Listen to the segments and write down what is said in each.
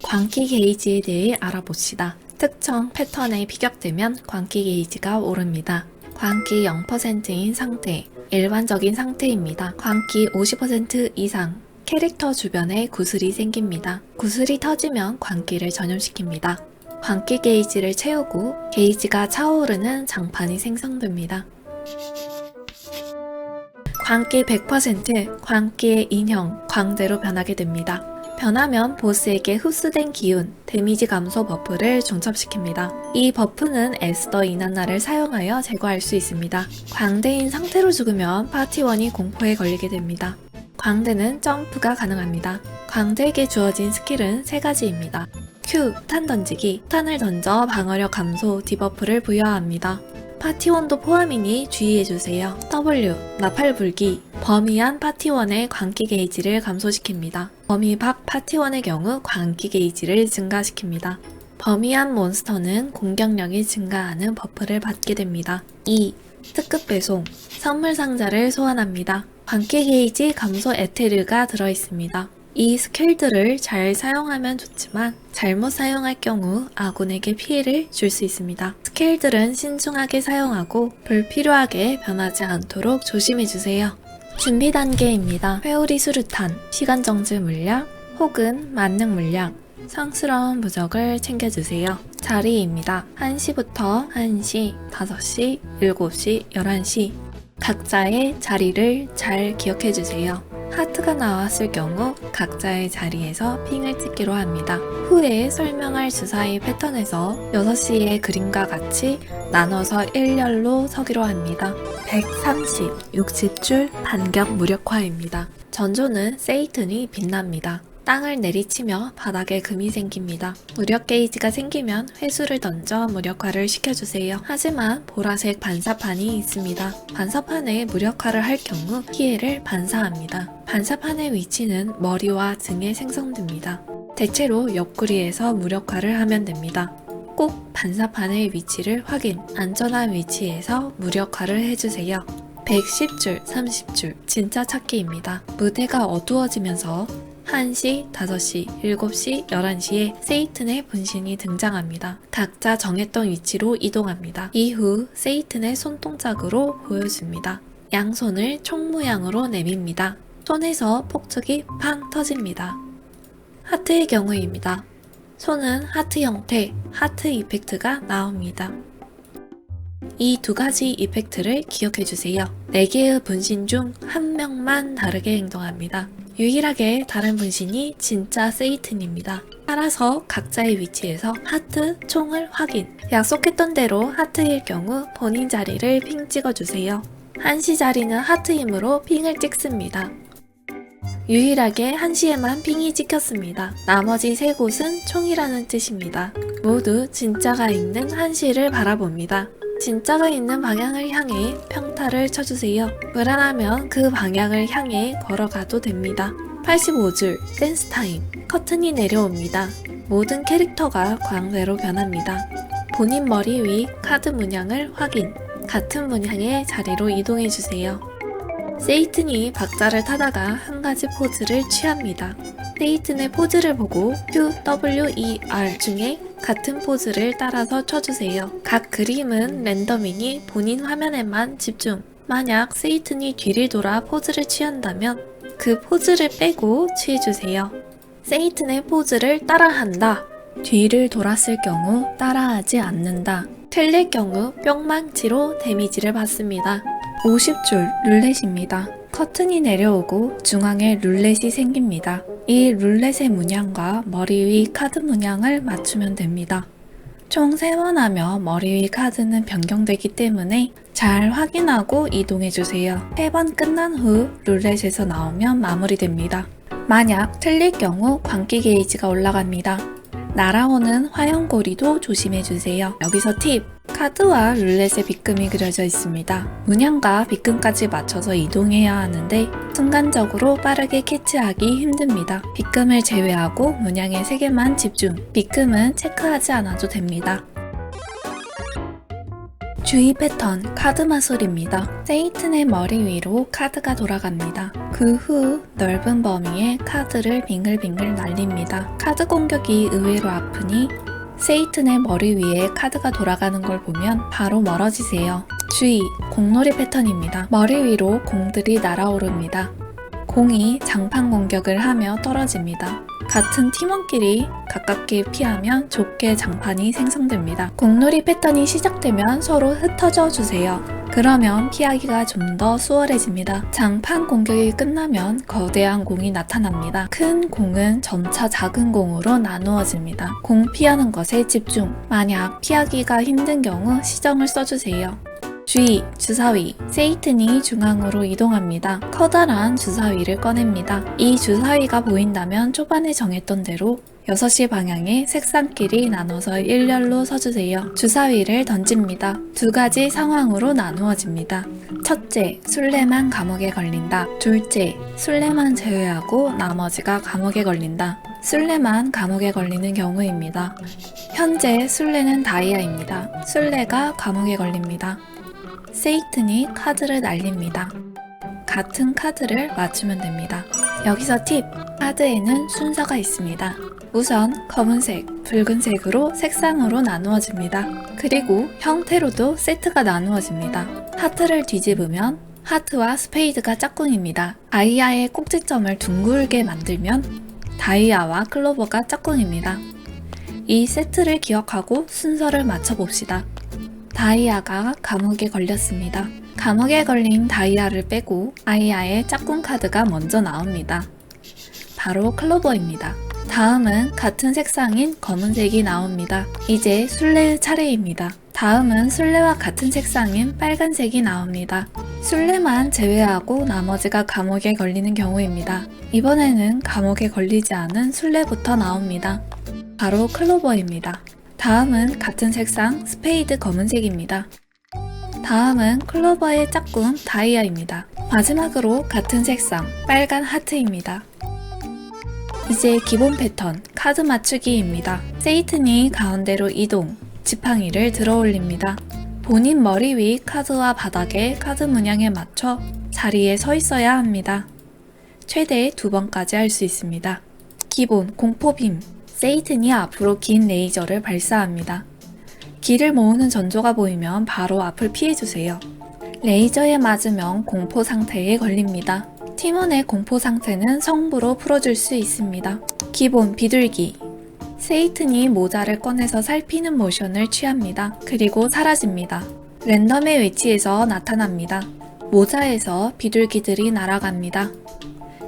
광기 게이지에 대해 알아봅시다. 특정 패턴에 피격되면 광기 게이지가 오릅니다. 광기 0%인 상태, 일반적인 상태입니다. 광기 50% 이상, 캐릭터 주변에 구슬이 생깁니다. 구슬이 터지면 광기를 전염시킵니다. 광기 게이지를 채우고 게이지가 차오르는 장판이 생성됩니다. 광기 100%, 광기의 인형, 광대로 변하게 됩니다. 변하면 보스에게 흡수된 기운, 데미지 감소 버프를 중첩시킵니다. 이 버프는 에스더 이난나를 사용하여 제거할 수 있습니다. 광대인 상태로 죽으면 파티원이 공포에 걸리게 됩니다. 광대는 점프가 가능합니다. 광대에게 주어진 스킬은 3가지입니다. Q, 탄 던지기, 탄을 던져 방어력 감소, 디버프를 부여합니다. 파티원도 포함이니 주의해주세요. W, 나팔 불기, 범위한 파티원의 광기 게이지를 감소시킵니다. 범위 밖 파티원의 경우 광기 게이지를 증가시킵니다. 범위한 몬스터는 공격력이 증가하는 버프를 받게 됩니다. 2. 특급 배송, 선물 상자를 소환합니다. 광기 게이지 감소 에테르가 들어있습니다. 이 스킬들을 잘 사용하면 좋지만 잘못 사용할 경우 아군에게 피해를 줄 수 있습니다. 스킬들은 신중하게 사용하고 불필요하게 변하지 않도록 조심해주세요. 준비 단계입니다. 회오리 수류탄, 시간 정지 물약, 혹은 만능 물약, 성스러운 부적을 챙겨주세요. 자리입니다. 1시부터 1시, 5시, 7시, 11시 각자의 자리를 잘 기억해주세요. 하트가 나왔을 경우 각자의 자리에서 핑을 찍기로 합니다. 후에 설명할 주사위 패턴에서 6시의 그림과 같이 나눠서 일렬로 서기로 합니다. 130, 60줄 반격 무력화입니다. 전조는 세이튼이 빛납니다. 땅을 내리치며 바닥에 금이 생깁니다. 무력 게이지가 생기면 회수를 던져 무력화를 시켜주세요. 하지만 보라색 반사판이 있습니다. 반사판에 무력화를 할 경우 피해를 반사합니다. 반사판의 위치는 머리와 등에 생성됩니다. 대체로 옆구리에서 무력화를 하면 됩니다. 꼭 반사판의 위치를 확인, 안전한 위치에서 무력화를 해주세요. 110줄, 30줄, 진짜 찾기입니다. 무대가 어두워지면서 1시, 5시, 7시, 11시에 세이튼의 분신이 등장합니다. 각자 정했던 위치로 이동합니다. 이후 세이튼의 손동작으로 보여줍니다. 양손을 총 모양으로 내밉니다. 손에서 폭죽이 팡 터집니다. 하트의 경우입니다. 손은 하트 형태, 하트 이펙트가 나옵니다. 이 2가지 이펙트를 기억해주세요. 4개의 분신 중 1명만 다르게 행동합니다. 유일하게 다른 분신이 진짜 세이튼입니다. 따라서 각자의 위치에서 하트, 총을 확인. 약속했던 대로 하트일 경우 본인 자리를 핑 찍어주세요. 1시 자리는 하트이므로 핑을 찍습니다. 유일하게 1시에만 핑이 찍혔습니다. 나머지 3곳은 총이라는 뜻입니다. 모두 진짜가 있는 1시를 바라봅니다. 진짜가 있는 방향을 향해 평타를 쳐주세요. 불안하면 그 방향을 향해 걸어가도 됩니다. 85줄 댄스 타임. 커튼이 내려옵니다. 모든 캐릭터가 광대로 변합니다. 본인 머리 위 카드 문양을 확인. 같은 문양의 자리로 이동해주세요. 세이튼이 박자를 타다가 한 가지 포즈를 취합니다. 세이튼의 포즈를 보고 Q, W, E, R 중에 같은 포즈를 따라서 쳐주세요. 각 그림은 랜덤이니 본인 화면에만 집중. 만약 세이튼이 뒤를 돌아 포즈를 취한다면 그 포즈를 빼고 취해주세요. 세이튼의 포즈를 따라한다. 뒤를 돌았을 경우 따라하지 않는다. 틀릴 경우 뿅망치로 데미지를 받습니다. 50줄 룰렛입니다. 커튼이 내려오고 중앙에 룰렛이 생깁니다. 이 룰렛의 문양과 머리 위 카드 문양을 맞추면 됩니다. 총 3번 하며 머리 위 카드는 변경되기 때문에 잘 확인하고 이동해주세요. 3번 끝난 후 룰렛에서 나오면 마무리됩니다. 만약 틀릴 경우 광기 게이지가 올라갑니다. 날아오는 화염고리도 조심해주세요. 여기서 팁! 카드와 룰렛에 빗금이 그려져 있습니다. 문양과 빗금까지 맞춰서 이동해야 하는데 순간적으로 빠르게 캐치하기 힘듭니다. 빗금을 제외하고 문양의 3개만 집중. 빗금은 체크하지 않아도 됩니다. 주의 패턴 카드 마술입니다. 세이튼의 머리 위로 카드가 돌아갑니다. 그 후 넓은 범위에 카드를 빙글빙글 날립니다. 카드 공격이 의외로 아프니 세이튼의 머리 위에 카드가 돌아가는 걸 보면 바로 멀어지세요. 주의! 공놀이 패턴입니다. 머리 위로 공들이 날아오릅니다. 공이 장판 공격을 하며 떨어집니다. 같은 팀원끼리 가깝게 피하면 좋게 장판이 생성됩니다. 공놀이 패턴이 시작되면 서로 흩어져 주세요. 그러면 피하기가 좀 더 수월해집니다. 장판 공격이 끝나면 거대한 공이 나타납니다. 큰 공은 점차 작은 공으로 나누어집니다. 공 피하는 것에 집중. 만약 피하기가 힘든 경우 시정을 써주세요. 주의! 주사위. 세이튼이 중앙으로 이동합니다. 커다란 주사위를 꺼냅니다. 이 주사위가 보인다면 초반에 정했던 대로 6시 방향에 색상끼리 나눠서 일렬로 서주세요. 주사위를 던집니다. 두 가지 상황으로 나누어집니다. 첫째, 술래만 감옥에 걸린다. 둘째, 술래만 제외하고 나머지가 감옥에 걸린다. 술래만 감옥에 걸리는 경우입니다. 현재 술래는 다이아입니다. 술래가 감옥에 걸립니다. 세이튼이 카드를 날립니다. 같은 카드를 맞추면 됩니다. 여기서 팁! 카드에는 순서가 있습니다. 우선 검은색, 붉은색으로 색상으로 나누어집니다. 그리고 형태로도 세트가 나누어집니다. 하트를 뒤집으면 하트와 스페이드가 짝꿍입니다. 다이아의 꼭지점을 둥글게 만들면 다이아와 클로버가 짝꿍입니다. 이 세트를 기억하고 순서를 맞춰봅시다. 다이아가 감옥에 걸렸습니다. 감옥에 걸린 다이아를 빼고 다이아의 짝꿍 카드가 먼저 나옵니다. 바로 클로버입니다. 다음은 같은 색상인 검은색이 나옵니다. 이제 술래의 차례입니다. 다음은 술래와 같은 색상인 빨간색이 나옵니다. 술래만 제외하고 나머지가 감옥에 걸리는 경우입니다. 이번에는 감옥에 걸리지 않은 술래부터 나옵니다. 바로 클로버입니다. 다음은 같은 색상 스페이드 검은색입니다. 다음은 클로버의 짝꿍 다이아입니다. 마지막으로 같은 색상 빨간 하트입니다. 이제 기본 패턴 카드 맞추기입니다. 세이튼이 가운데로 이동, 지팡이를 들어 올립니다. 본인 머리 위 카드와 바닥에 카드 문양에 맞춰 자리에 서 있어야 합니다. 최대 2번까지 할 수 있습니다. 기본 공포빔. 세이튼이 앞으로 긴 레이저를 발사합니다. 길을 모으는 전조가 보이면 바로 앞을 피해주세요. 레이저에 맞으면 공포 상태에 걸립니다. 팀원의 공포 상태는 성부로 풀어줄 수 있습니다. 기본 비둘기. 세이튼이 모자를 꺼내서 살피는 모션을 취합니다. 그리고 사라집니다. 랜덤의 위치에서 나타납니다. 모자에서 비둘기들이 날아갑니다.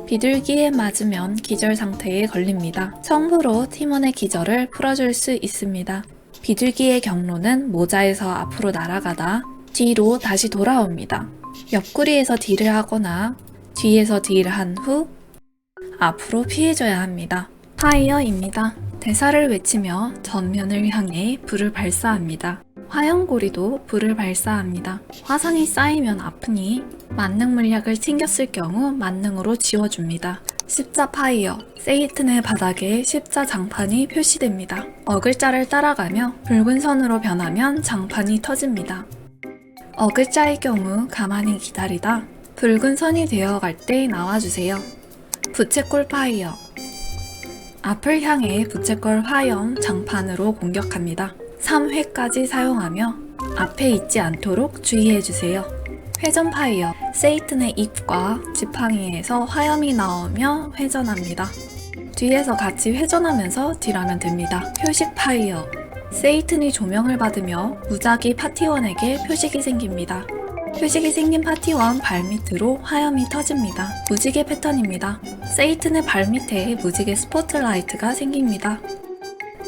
비둘기에 맞으면 기절 상태에 걸립니다. 성부로 팀원의 기절을 풀어줄 수 있습니다. 비둘기의 경로는 모자에서 앞으로 날아가다 뒤로 다시 돌아옵니다. 옆구리에서 딜을 하거나 뒤에서 딜을 한 후 앞으로 피해줘야 합니다. 파이어입니다. 대사를 외치며 전면을 향해 불을 발사합니다. 화염고리도 불을 발사합니다. 화상이 쌓이면 아프니 만능 물약을 챙겼을 경우 만능으로 지워줍니다. 십자 파이어. 세이튼의 바닥에 십자 장판이 표시됩니다. 어글자를 따라가며 붉은 선으로 변하면 장판이 터집니다. 어글자의 경우 가만히 기다리다 붉은 선이 되어갈 때 나와주세요. 부채꼴 파이어. 앞을 향해 부채꼴 화염 장판으로 공격합니다. 3회까지 사용하며 앞에 있지 않도록 주의해주세요. 회전 파이어. 세이튼의 입과 지팡이에서 화염이 나오며 회전합니다. 뒤에서 같이 회전하면서 딜하면 됩니다. 표식 파이어. 세이튼이 조명을 받으며 무작위 파티원에게 표식이 생깁니다. 표식이 생긴 파티원 발밑으로 화염이 터집니다. 무지개 패턴입니다. 세이튼의 발밑에 무지개 스포트라이트가 생깁니다.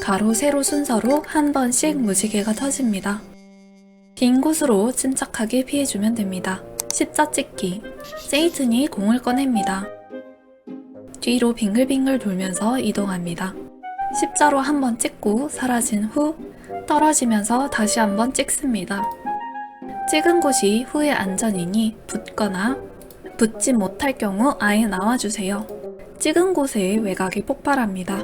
가로 세로 순서로 한 번씩 무지개가 터집니다. 빈 곳으로 침착하게 피해주면 됩니다. 십자 찍기. 세이튼이 공을 꺼냅니다. 뒤로 빙글빙글 돌면서 이동합니다. 십자로 한 번 찍고 사라진 후 떨어지면서 다시 한 번 찍습니다. 찍은 곳이 후에 안전이니 붙거나 붙지 못할 경우 아예 나와주세요. 찍은 곳에 외곽이 폭발합니다.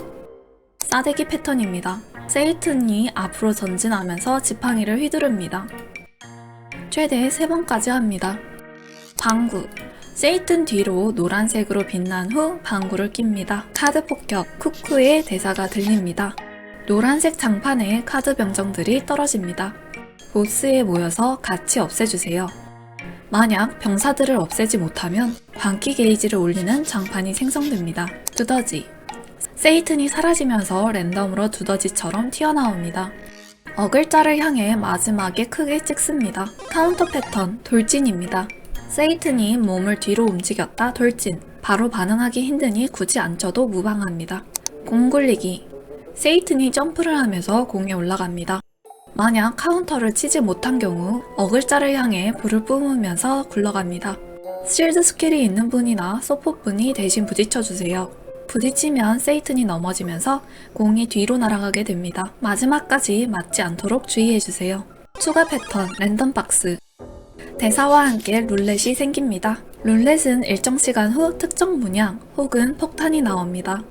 싸대기 패턴입니다. 세이튼이 앞으로 전진하면서 지팡이를 휘두릅니다. 최대 3번까지 합니다. 방구. 세이튼 뒤로 노란색으로 빛난 후 방구를 낍니다. 카드 폭격. 쿠쿠의 대사가 들립니다. 노란색 장판에 카드 병정들이 떨어집니다. 보스에 모여서 같이 없애주세요. 만약 병사들을 없애지 못하면 광기 게이지를 올리는 장판이 생성됩니다. 두더지. 세이튼이 사라지면서 랜덤으로 두더지처럼 튀어나옵니다. 어글자를 향해 마지막에 크게 찍습니다. 카운터 패턴 돌진입니다. 세이튼이 몸을 뒤로 움직였다 돌진. 바로 반응하기 힘드니 굳이 안 쳐도 무방합니다. 공 굴리기. 세이튼이 점프를 하면서 공에 올라갑니다. 만약 카운터를 치지 못한 경우 어글자를 향해 불을 뿜으면서 굴러갑니다. 실드 스킬이 있는 분이나 서포 분이 대신 부딪혀주세요. 부딪히면 세이튼이 넘어지면서 공이 뒤로 날아가게 됩니다. 마지막까지 맞지 않도록 주의해주세요. 추가 패턴 랜덤 박스. 대사와 함께 룰렛이 생깁니다. 룰렛은 일정 시간 후 특정 문양 혹은 폭탄이 나옵니다.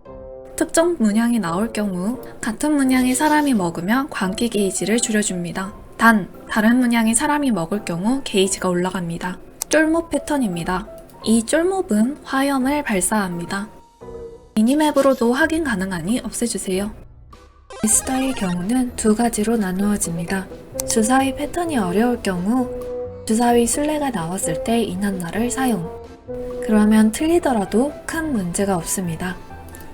특정 문양이 나올 경우 같은 문양의 사람이 먹으면 광기 게이지를 줄여줍니다. 다른 문양의 사람이 먹을 경우 게이지가 올라갑니다. 쫄몹 패턴입니다. 이 쫄몹은 화염을 발사합니다. 미니맵으로도 확인 가능하니 없애주세요. 에스더의 경우는 두 가지로 나누어집니다. 주사위 패턴이 어려울 경우 주사위 순례가 나왔을 때 이난나를 사용. 그러면 틀리더라도 큰 문제가 없습니다.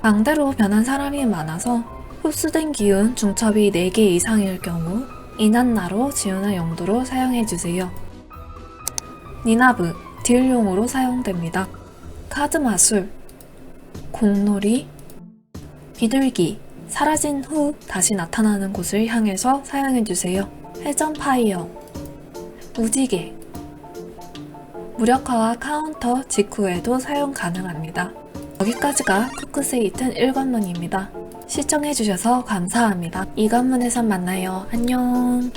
방대로 변한 사람이 많아서 흡수된 기운 중첩이 4개 이상일 경우 이난나로 지우는 용도로 사용해주세요. 니나브, 딜용으로 사용됩니다. 카드 마술, 공놀이, 비둘기, 사라진 후 다시 나타나는 곳을 향해서 사용해주세요. 회전 파이어, 무지개, 무력화와 카운터 직후에도 사용 가능합니다. 여기까지가 쿠쿠 세이튼 1관문입니다. 시청해주셔서 감사합니다. 2관문에서 만나요. 안녕.